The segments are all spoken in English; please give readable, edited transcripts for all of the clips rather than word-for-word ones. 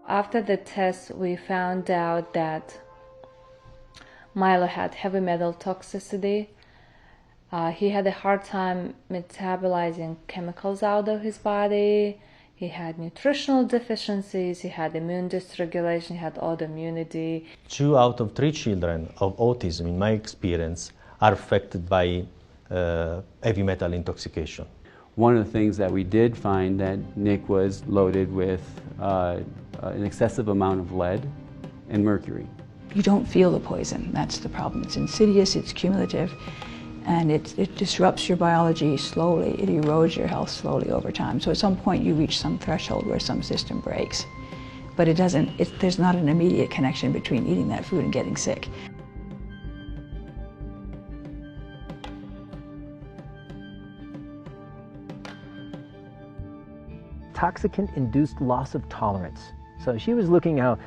After the test, we found out that Milo had heavy metal toxicity. He had a hard time metabolizing chemicals out of his body. He had nutritional deficiencies, he had immune dysregulation, he had autoimmunity. 2 out of 3 children of autism, in my experience, are affected by heavy metal intoxication. One of the things that we did find that Nick was loaded with an excessive amount of lead and mercury. You don't feel the poison, that's the problem. It's insidious, it's cumulative, and it disrupts your biology slowly. It erodes your health slowly over time. So at some point you reach some threshold where some system breaks. But there's not an immediate connection between eating that food and getting sick. Toxicant-induced loss of tolerance. So she was looking how,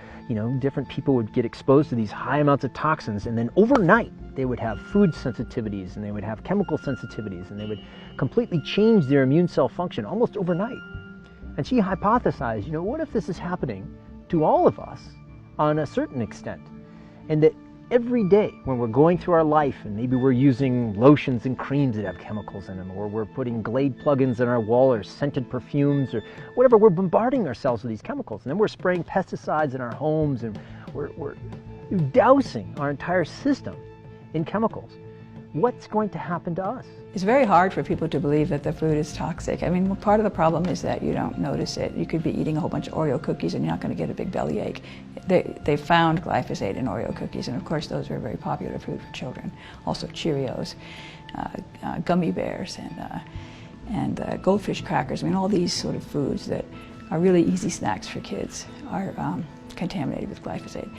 different people would get exposed to these high amounts of toxins, and then overnight they would have food sensitivities and they would have chemical sensitivities and they would completely change their immune cell function almost overnight. And she hypothesized, what if this is happening to all of us on a certain extent? And that every day when we're going through our life and maybe we're using lotions and creams that have chemicals in them, or we're putting Glade plugins in our wall or scented perfumes or whatever, we're bombarding ourselves with these chemicals. And then we're spraying pesticides in our homes and we're dousing our entire system in chemicals. What's going to happen to us? It's very hard for people to believe that the food is toxic. I mean, part of the problem is that you don't notice it. You could be eating a whole bunch of Oreo cookies and you're not going to get a big bellyache. They found glyphosate in Oreo cookies, and of course those are very popular food for children. Also Cheerios, gummy bears, and goldfish crackers. I mean, all these sort of foods that are really easy snacks for kids are contaminated with glyphosate.